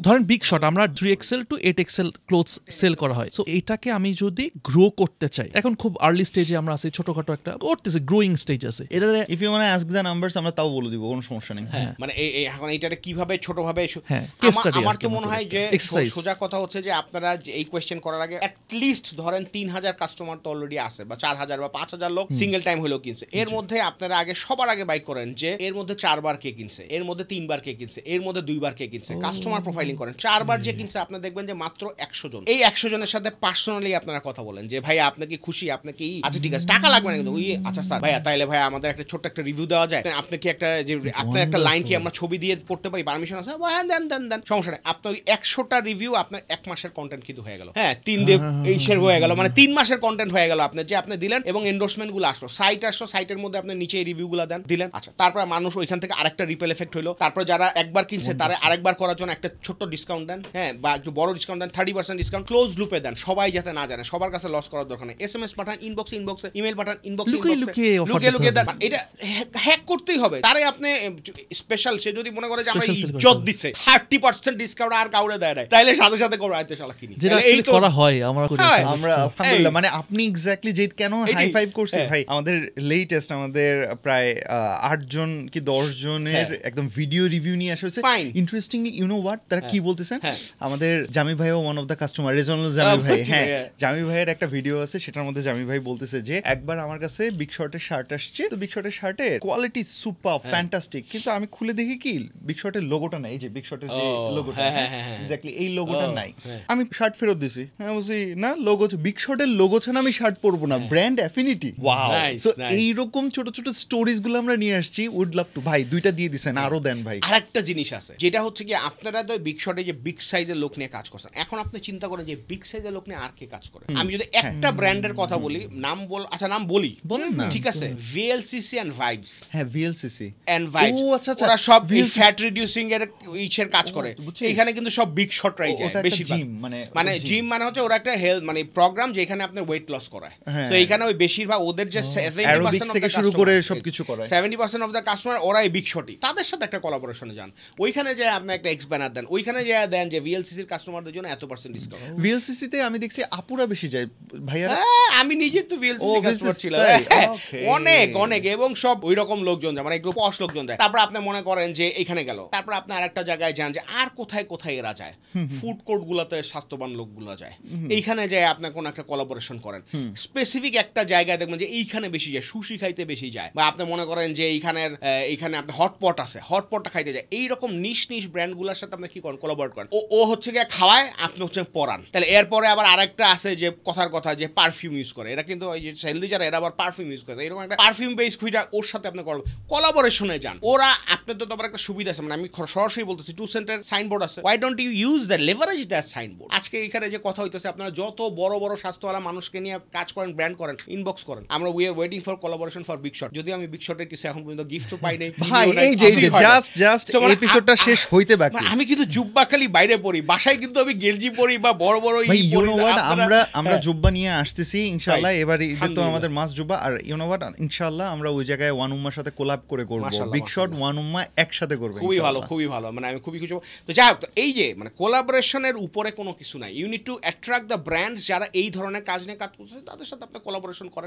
ধরেন big shot আমরা 3XL to 8XL clothes sell করা হয়, সো এইটাকে আমি যদি গ্রো করতে চাই, এখন খুব আর্লি স্টেজে আমরা আছি, ছোটখাটো একটা করতেছি, গ্রোয়িং স্টেজ আছে, এটা if you want ask the numbers আমরা তাও বলে দিব, কোনো সমস্যা নেই। মানে এখন এইটারে কিভাবে ছোটভাবে, আমার তো মনে হয় যে সোজা কথা হচ্ছে যে আপনারা এই কোয়েশ্চেন করার আগে অ্যাটলিস্ট ধরেন 3000 কাস্টমার তো অলরেডি আছে, বা 4000 বা 5000 লোক সিঙ্গেল টাইম হলেও কিনছে, এর মধ্যে আপনারা আগে সবার আগে বাইক করেন যে এর মধ্যে 4 বার কে কিনছে, এর মধ্যে 3 বার কে কিনছে, এর মধ্যে 2 বার কে কিনছে, কাস্টমার প্রোফাইলিং করেন। 4 বার যে কিনছে আপনি দেখবেন যে মাত্র 100 জন। এই 100 জনের সাথে পার্সোনালি আপনারা কথা বলেন যে ভাই আপনি কি খুশি, আপনি কি আচ্ছা ঠিক আছে টাকা লাগবে না কিন্তু ওই আচ্ছা স্যার ভাইয়া তাইলে ভাই আমাদের একটা ছোট্ট একটা রিভিউ দেওয়া যায়, আপনি কি একটা যে আপনার একটা লাইন কি আমরা ছবি দিয়ে পড়তে পারি, পারমিশন আছে? হ্যাঁ দেন সমস্যা নেই। আপনার ওই 100টা রিভিউ আপনার 1 মাসের কন্টেন্ট কিন্তু হয়ে গেল। হ্যাঁ 3 দিন এই শেয়ার হয়ে গেল, মানে 3 মাসের কন্টেন্ট হয়ে গেল আপনার, যে আপনি দিলেন এবং এন্ডোর্সমেন্ট গুলো আসলো, সাইট আসলো, সাইটের মধ্যে আপনি নিচে এই রিভিউ গুলো দিলেন। আচ্ছা তারপর মানুষ ওইখান থেকে আরেকটা রিপেল এফেক্ট হলো, তারপর যারা একবার কিনছে তারা আরেকবার করার জন্য একটা ছোট্ট ডিসকাউন্ট দেন, হ্যাঁ বা একটু বড় ডিসকাউন্ট দেন, 30% ডিসকাউন্ট ক্লোজ লুপে দেন, সবাই যাতে না জানে, সবার কাছে লস করার দরকার নেই। এসএমএস পাঠান ইনবক্সে, ইমেল পাঠান ইনবক্সে, লুকিয়ে দেন। এটা হ্যাক করতেই হবে তারে। আপনি স্পেশাল, সে যদি মনে করে যে আমরা ইজ্জত দিচ্ছে 30% ডিসকাউন্ট আর কাউরে দেয় না, তাইলে সাথে সাথে করে আইতে শালা কিনি, যেটা এই তো করা হয় আমরা আলহামদুলিল্লাহ। মানে আপনি এক্স্যাক্টলি যে কেন হাই ফাইভ করছি ভাই, আমাদের লেটেস্ট আমাদের প্রায় 8 জন কি 10 জনের একদম ভিডিও রিভিউ নিয়ে আসা হয়েছে। ইন্টারেস্টিংলি ইউ নো হোয়াট তারা কি বলতেছেন, আমাদের জামি ভাইও ওয়ান অফ দ্য কাস্টমার, রেজনাল জামি ভাই, হ্যাঁ জামি ভাইয়ের একটা ভিডিও আছে, সেটার মধ্যে জামি ভাই বলতেছে যে একবার আমার কাছে বিগ শর্টের শার্ট আসছে, তো বিগ শর্টের শার্টের কোয়ালিটি সুপার ফ্যান্টাস্টিক, কিন্তু আমি খুলে দেখি কি বিগ শর্টের লোগোটা নাই, এই যে বিগ শর্টের যে লোগোটা, এক্স্যাক্টলি এই লোগোটা নাই। আমি শার্ট ফেরত দিছি, হ্যাঁ বলছি না লোগো বিগ শর্টের লোগো ছাড়া আমি শার্ট পরবো না, ব্র্যান্ড অ্যাফিনিটি। ওয়াও, সো এইরকম ছোট ছোট স্টোরিজ গুলো আমরা নিয়ে আসছি। উড লাভ টু ভাই 2টা দিয়ে দিছেন, আরো দেন ভাই। আরেকটা জিনিস আছে যেটা হচ্ছে কি আপনারা তো বিগ শর্টে যে বিগ সাইজের লোক নিয়ে কাজ করছেন, এখন আপনি চিন্তা করেন যে বিগ সাইজের লোক নিয়ে আর কে কাজ করে। আমি যদি একটা ব্র্যান্ডের কথা বলি, নাম বলি বলেন না, ঠিক আছে, VLCC এন্ড ভাইবস। হ্যাঁ VLCC এন্ড ভাইবস, ও আচ্ছা ওরা সব ফ্যাট রিডিউসিং এর ইচ্ছের কাজ করে। এখানে কিন্তু সব বিগ শর্টরাই যায় বেশি, মানে জিম মানে হচ্ছে ওরা একটা হেলথ মানে প্রোগ্রাম যেখানে আপনার ওয়েট লস করায়। সো এখানে ওই বেশিরভাগ ওদের যে 70% থেকে শুরু করে সবকিছু করায়, 70% অফ দ্য কাস্টমার ওরাই বিগ শর্টই, তাদের সাথে একটা কোলাবোরেশনে যান, ওইখানে যায় আপনি একটা এক্স ব্যানার দেন, ওইখানে যায় দেন যে VLCC এর কাস্টমারদের জন্য এত% ডিসকাউন্ট। VLCC তে আমি দেখছি আপুরা বেশি যায় ভাইয়ারা, আমি নিজে তো VLCC কাস্টমার ছিলাম অনেক এবং সব ওই রকম লোকজন যায়, মানে একটু পশ লোকজন যায়। তারপর আপনি মনে করেন যে এখানে গেল, তারপর আপনি আরেকটা জায়গায় যান যে আর কোথায় কোথায় এরা যায়, ফুড কোর্ট গুলাতে স্বাস্থ্যবান লোকগুলো যায়, এইখানে যায় আপনি কোন একটা কোলাবোরেশন করেন। স্পেসিফিক একটা জায়গায় দেখবেন যে এইখানে বেশি যায়, সুশি খাইতে বেশি যায়, বা আপনি মনে করেন যে এইখানে আপনার হটপট আছে, হটপটটা খাইতে যায়। এইরকম নিশ ব্র্যান্ডগুলোর সাথে আপনি কি করেন, কোলাবোরেট করেন। ও হচ্ছে গিয়ে খাওয়ায়, আপনি হচ্ছে পরান। তাহলে এরপরে আবার আরেকটা আছে যে কথার কথা যে পারফিউম ইউজ করে, এরা কিন্তু ওই যে হেলদি যারা এরা আবার পারফিউম ইউজ করে, এরকম একটা পারফিউম বেস খুঁজা ওর সাথে আপনি কোলাবোরেশনে যান। ওরা আপনার তো আবার একটা সুবিধা আছে, মানে আমি সরাসরি বলতেছি 2 সেন্টের সাইনবোর্ড আছে, why don't you use the leverage that signboard. আজকে এখানে যে কথা হইতেছে, আপনারা যত বড় বড় স্বাস্থ্যওয়ালা মানুষকে নিয়ে কাজ করেন, ব্র্যান্ড করেন, ইনবক্স করেন, আমরা we are waiting for collaboration for big shot. যদি আমি বিগ শটের কিছু এখন পর্যন্ত গিফটও পাই নাই ভাই, এই যে জাস্ট এপিসোডটা শেষ হইতে বাকি। আমি কিন্তু জুব্বা খালি বাইরে পরি, বাসায় কিন্তু আমি গেঞ্জি পরি বা বড় বড় ভাই ইউ নো হোয়াট, আমরা জুব্বা নিয়ে আসতেছি ইনশাআল্লাহ, এবার ঈদে তো আমাদের মাস জুব্বা, আর ইউ নো হোয়াট ইনশাআল্লাহ আমরা ওই জায়গায় ওয়ান উম্মার সাথে কোলাব করে করব, বিগ শট ওয়ান উম্মা একসাথে করবে। খুবই ভালো, মানে আমি খুবই খুশি। তো যাই হোক, এই যে মানে কোলাবোরেশনের উপরে কোনো কিছু নাই, you need to attract the brands যারা এই ধরনের কাজ নিয়ে কাজ করছে, তাদের সাথে আপনি কোলাবোরেশন করেন।